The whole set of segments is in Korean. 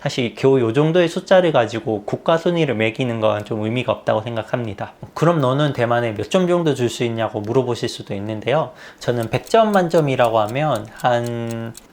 사실 겨우 요 정도의 숫자를 가지고 국가 순위를 매기는 건 좀 의미가 없다고 생각합니다. 그럼 너는 대만에 몇 점 정도 줄 수 있냐고 물어보실 수도 있는데요. 저는 100점 만점이라고 하면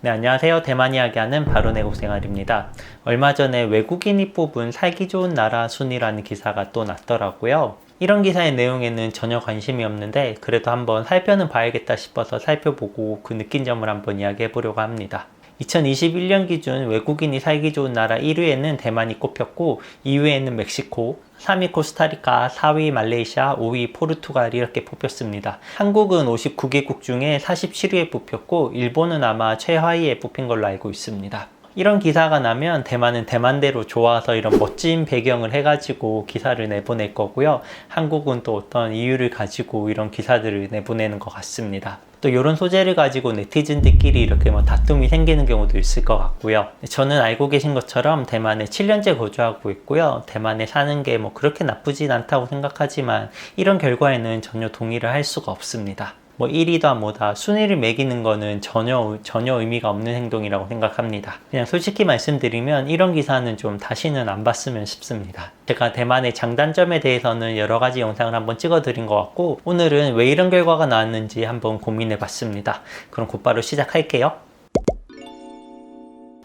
네, 안녕하세요. 대만 이야기하는 바로내국생활입니다. 얼마 전에 외국인이 뽑은 살기 좋은 나라 순위라는 기사가 또 났더라고요. 이런 기사의 내용에는 전혀 관심이 없는데 그래도 한번 살펴는 봐야겠다 싶어서 살펴보고 그 느낀 점을 한번 이야기해 보려고 합니다. 2021년 기준 외국인이 살기 좋은 나라 1위에는 대만이 꼽혔고 2위에는 멕시코, 3위 코스타리카, 4위 말레이시아, 5위 포르투갈이 이렇게 뽑혔습니다. 한국은 59개국 중에 47위에 뽑혔고 일본은 아마 최하위에 뽑힌 걸로 알고 있습니다. 이런 기사가 나면 대만은 대만대로 좋아서 이런 멋진 배경을 해가지고 기사를 내보낼 거고요. 한국은 또 어떤 이유를 가지고 이런 기사들을 내보내는 것 같습니다. 또 이런 소재를 가지고 네티즌들끼리 이렇게 다툼이 생기는 경우도 있을 것 같고요. 저는 알고 계신 것처럼 대만에 7년째 거주하고 있고요. 대만에 사는 게 그렇게 나쁘진 않다고 생각하지만 이런 결과에는 전혀 동의를 할 수가 없습니다. 1위다 뭐다 순위를 매기는 거는 전혀 의미가 없는 행동이라고 생각합니다. 그냥 솔직히 말씀드리면 이런 기사는 좀 다시는 안 봤으면 싶습니다. 제가 대만의 장단점에 대해서는 여러 가지 영상을 한번 찍어 드린 것 같고 오늘은 왜 이런 결과가 나왔는지 한번 고민해 봤습니다. 그럼 곧바로 시작할게요.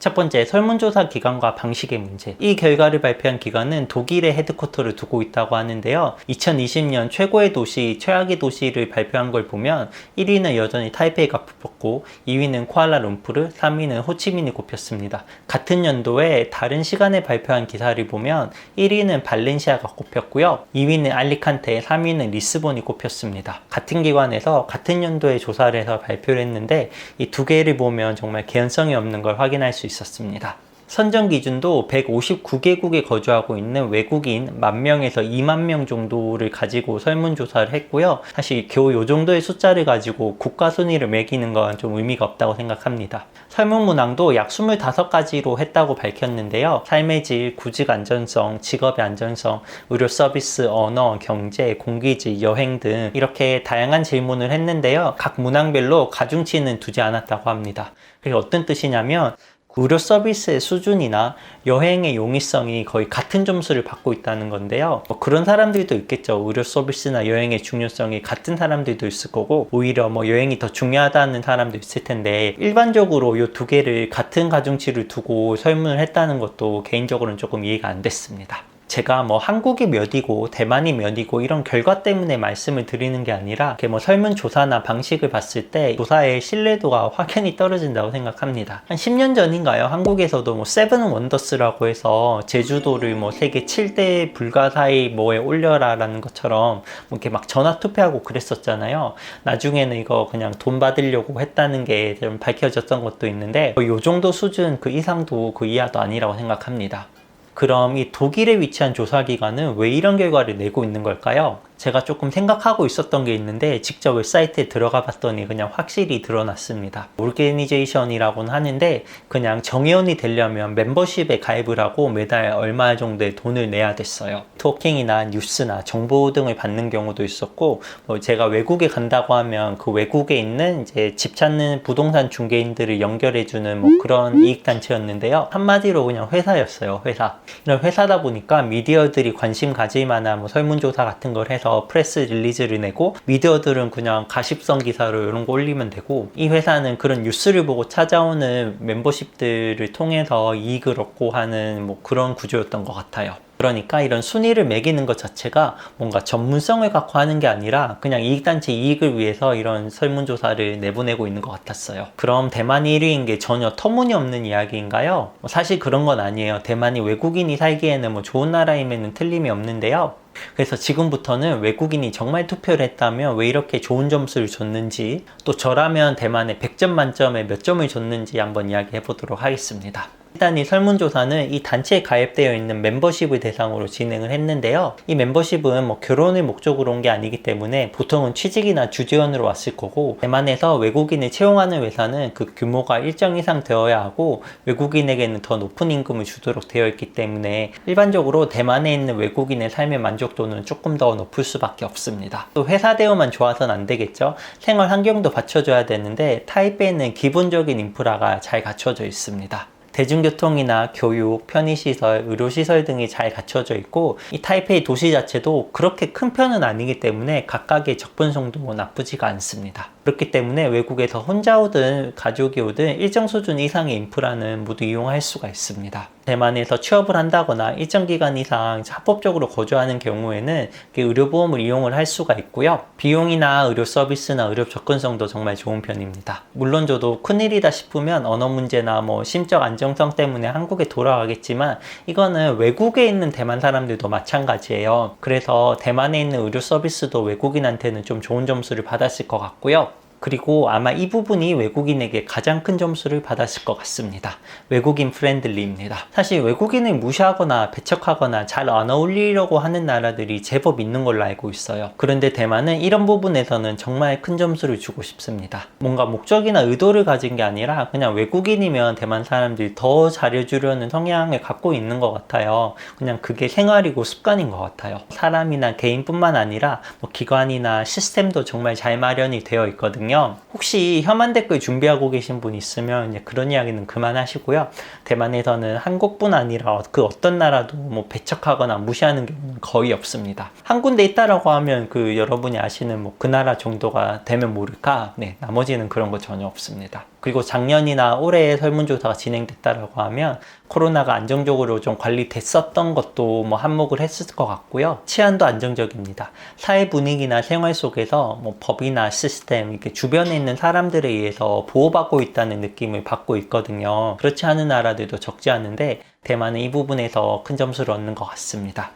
첫 번째, 설문조사 기간과 방식의 문제. 이 결과를 발표한 기관은 독일에 헤드쿼터를 두고 있다고 하는데요. 2020년 최고의 도시, 최악의 도시를 발표한 걸 보면 1위는 여전히 타이페이가 뽑혔고 2위는 쿠알라룸푸르, 3위는 호치민이 꼽혔습니다. 같은 연도에 다른 시간에 발표한 기사를 보면 1위는 발렌시아가 꼽혔고요. 2위는 알리칸테, 3위는 리스본이 꼽혔습니다. 같은 기관에서 같은 연도에 조사를 해서 발표를 했는데 이 두 개를 보면 정말 개연성이 없는 걸 확인할 수 있었습니다. 선정 기준도 159개국에 거주하고 있는 외국인 10,000명에서 20,000명 정도를 가지고 설문조사를 했고요. 사실 겨우 요 정도의 숫자를 가지고 국가 순위를 매기는 건 좀 의미가 없다고 생각합니다. 설문 문항도 약 25가지로 했다고 밝혔는데요. 삶의 질, 구직 안전성, 직업의 안전성, 의료 서비스, 언어, 경제, 공기질, 여행 등 이렇게 다양한 질문을 했는데요. 각 문항별로 가중치는 두지 않았다고 합니다. 그게 어떤 뜻이냐면 의료 서비스의 수준이나 여행의 용이성이 거의 같은 점수를 받고 있다는 건데요. 그런 사람들도 있겠죠. 의료 서비스나 여행의 중요성이 같은 사람들도 있을 거고 오히려 여행이 더 중요하다는 사람도 있을 텐데 일반적으로 이 두 개를 같은 가중치를 두고 설문을 했다는 것도 개인적으로는 조금 이해가 안 됐습니다. 제가 한국이 몇이고 대만이 몇이고 이런 결과 때문에 말씀을 드리는 게 아니라 이렇게 설문조사나 방식을 봤을 때 조사의 신뢰도가 확연히 떨어진다고 생각합니다. 한 10년 전인가요? 한국에서도 세븐 원더스라고 해서 제주도를 세계 7대 불가사의 뭐에 올려라 라는 것처럼 이렇게 막 전화 투표하고 그랬었잖아요. 나중에는 이거 그냥 돈 받으려고 했다는 게 좀 밝혀졌던 것도 있는데 이 정도 수준 그 이상도 그 이하도 아니라고 생각합니다. 그럼 이 독일에 위치한 조사기관은 왜 이런 결과를 내고 있는 걸까요? 제가 조금 생각하고 있었던 게 있는데 직접 웹사이트에 들어가 봤더니 그냥 확실히 드러났습니다. 오르게니제이션이라고는 하는데 그냥 정회원이 되려면 멤버십에 가입을 하고 매달 얼마 정도의 돈을 내야 됐어요. 토킹이나 뉴스나 정보 등을 받는 경우도 있었고 제가 외국에 간다고 하면 그 외국에 있는 이제 집 찾는 부동산 중개인들을 연결해주는 그런 이익단체였는데요. 한마디로 그냥 회사였어요. 회사. 이런 회사다 보니까 미디어들이 관심 가질 만한 설문조사 같은 걸 해서 프레스 릴리즈를 내고 미디어들은 그냥 가십성 기사로 이런 거 올리면 되고 이 회사는 그런 뉴스를 보고 찾아오는 멤버십들을 통해서 이익을 얻고 하는 그런 구조였던 것 같아요. 그러니까 이런 순위를 매기는 것 자체가 뭔가 전문성을 갖고 하는 게 아니라 그냥 이익단체 이익을 위해서 이런 설문조사를 내보내고 있는 것 같았어요. 그럼 대만이 1위인 게 전혀 터무니없는 이야기인가요? 사실 그런 건 아니에요. 대만이 외국인이 살기에는 좋은 나라임에는 틀림이 없는데요. 그래서 지금부터는 외국인이 정말 투표를 했다면 왜 이렇게 좋은 점수를 줬는지 또 저라면 대만에 100점 만점에 몇 점을 줬는지 한번 이야기해 보도록 하겠습니다. 일단 이 설문조사는 이 단체에 가입되어 있는 멤버십을 대상으로 진행을 했는데요. 이 멤버십은 결혼을 목적으로 온 게 아니기 때문에 보통은 취직이나 주재원으로 왔을 거고 대만에서 외국인을 채용하는 회사는 그 규모가 일정 이상 되어야 하고 외국인에게는 더 높은 임금을 주도록 되어 있기 때문에 일반적으로 대만에 있는 외국인의 삶의 만족도는 조금 더 높을 수밖에 없습니다. 또 회사 대우만 좋아서는 안 되겠죠. 생활 환경도 받쳐줘야 되는데 타이베이는 기본적인 인프라가 잘 갖춰져 있습니다. 대중교통이나 교육, 편의시설, 의료시설 등이 잘 갖춰져 있고 이 타이페이 도시 자체도 그렇게 큰 편은 아니기 때문에 각각의 접근성도 나쁘지가 않습니다. 그렇기 때문에 외국에서 혼자 오든 가족이 오든 일정 수준 이상의 인프라는 모두 이용할 수가 있습니다. 대만에서 취업을 한다거나 일정 기간 이상 합법적으로 거주하는 경우에는 의료보험을 이용을 할 수가 있고요. 비용이나 의료 서비스나 의료 접근성도 정말 좋은 편입니다. 물론 저도 큰일이다 싶으면 언어 문제나 심적 안정성 때문에 한국에 돌아가겠지만 이거는 외국에 있는 대만 사람들도 마찬가지예요. 그래서 대만에 있는 의료 서비스도 외국인한테는 좀 좋은 점수를 받았을 것 같고요. 그리고 아마 이 부분이 외국인에게 가장 큰 점수를 받았을 것 같습니다. 외국인 프렌들리입니다. 사실 외국인을 무시하거나 배척하거나 잘 안 어울리려고 하는 나라들이 제법 있는 걸로 알고 있어요. 그런데 대만은 이런 부분에서는 정말 큰 점수를 주고 싶습니다. 뭔가 목적이나 의도를 가진 게 아니라 그냥 외국인이면 대만 사람들이 더 잘해주려는 성향을 갖고 있는 것 같아요. 그냥 그게 생활이고 습관인 것 같아요. 사람이나 개인뿐만 아니라 기관이나 시스템도 정말 잘 마련이 되어 있거든요. 혹시 혐한 댓글 준비하고 계신 분 있으면 이제 그런 이야기는 그만하시고요. 대만에서는 한국뿐 아니라 그 어떤 나라도 배척하거나 무시하는 경우는 거의 없습니다. 한 군데 있다라고 하면 여러분이 아시는 그 나라 정도가 되면 모를까? 네, 나머지는 그런 거 전혀 없습니다. 그리고 작년이나 올해 설문조사가 진행됐다라고 하면 코로나가 안정적으로 좀 관리됐었던 것도 한몫을 했을 것 같고요. 치안도 안정적입니다. 사회 분위기나 생활 속에서 법이나 시스템, 이렇게 주변에 있는 사람들에 의해서 보호받고 있다는 느낌을 받고 있거든요. 그렇지 않은 나라들도 적지 않은데 대만은 이 부분에서 큰 점수를 얻는 것 같습니다.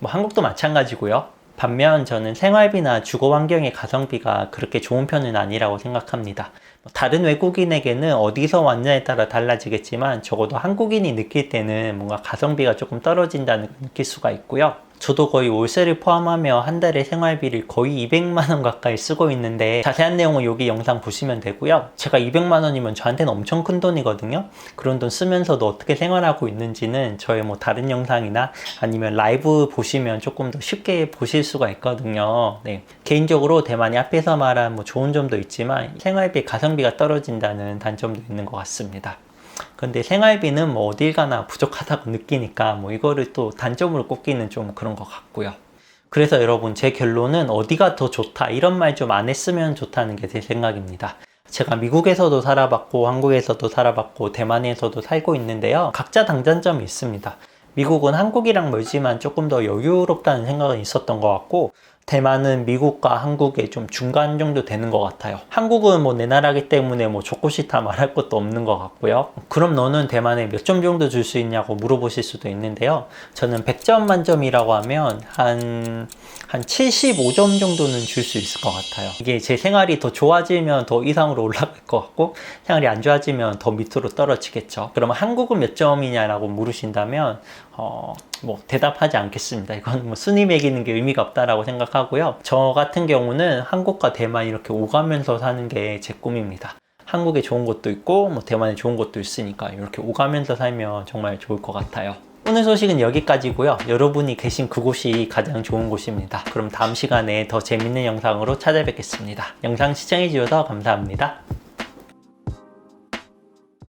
한국도 마찬가지고요. 반면 저는 생활비나 주거 환경의 가성비가 그렇게 좋은 편은 아니라고 생각합니다. 다른 외국인에게는 어디서 왔냐에 따라 달라지겠지만 적어도 한국인이 느낄 때는 뭔가 가성비가 조금 떨어진다는 걸 느낄 수가 있고요. 저도 거의 월세를 포함하며 한 달에 생활비를 거의 200만 원 가까이 쓰고 있는데 자세한 내용은 여기 영상 보시면 되고요. 제가 200만 원이면 저한테는 엄청 큰 돈이거든요. 그런 돈 쓰면서도 어떻게 생활하고 있는지는 저의 다른 영상이나 아니면 라이브 보시면 조금 더 쉽게 보실 수가 있거든요. 네. 개인적으로 대만이 앞에서 말한 좋은 점도 있지만 생활비 가성비가 떨어진다는 단점도 있는 것 같습니다. 근데 생활비는 어딜 가나 부족하다고 느끼니까 이거를 또 단점으로 꼽기는 좀 그런 것 같고요. 그래서 여러분 제 결론은 어디가 더 좋다 이런 말 좀 안 했으면 좋다는 게 제 생각입니다. 제가 미국에서도 살아봤고 한국에서도 살아봤고 대만에서도 살고 있는데요. 각자 장단점이 있습니다. 미국은 한국이랑 멀지만 조금 더 여유롭다는 생각은 있었던 것 같고 대만은 미국과 한국의 좀 중간 정도 되는 것 같아요. 한국은 내 나라기 때문에 좋고 싫다 말할 것도 없는 것 같고요. 그럼 너는 대만에 몇 점 정도 줄 수 있냐고 물어보실 수도 있는데요. 저는 100점 만점이라고 하면 한 75점 정도는 줄 수 있을 것 같아요. 이게 제 생활이 더 좋아지면 더 이상으로 올라갈 것 같고 생활이 안 좋아지면 더 밑으로 떨어지겠죠. 그러면 한국은 몇 점이냐라고 물으신다면 대답하지 않겠습니다. 이건 순위 매기는 게 의미가 없다라고 생각하고요. 저 같은 경우는 한국과 대만 이렇게 오가면서 사는 게 제 꿈입니다. 한국에 좋은 것도 있고 대만에 좋은 것도 있으니까 이렇게 오가면서 살면 정말 좋을 것 같아요. 오늘 소식은 여기까지고요. 여러분이 계신 그곳이 가장 좋은 곳입니다. 그럼 다음 시간에 더 재밌는 영상으로 찾아뵙겠습니다. 영상 시청해 주셔서 감사합니다.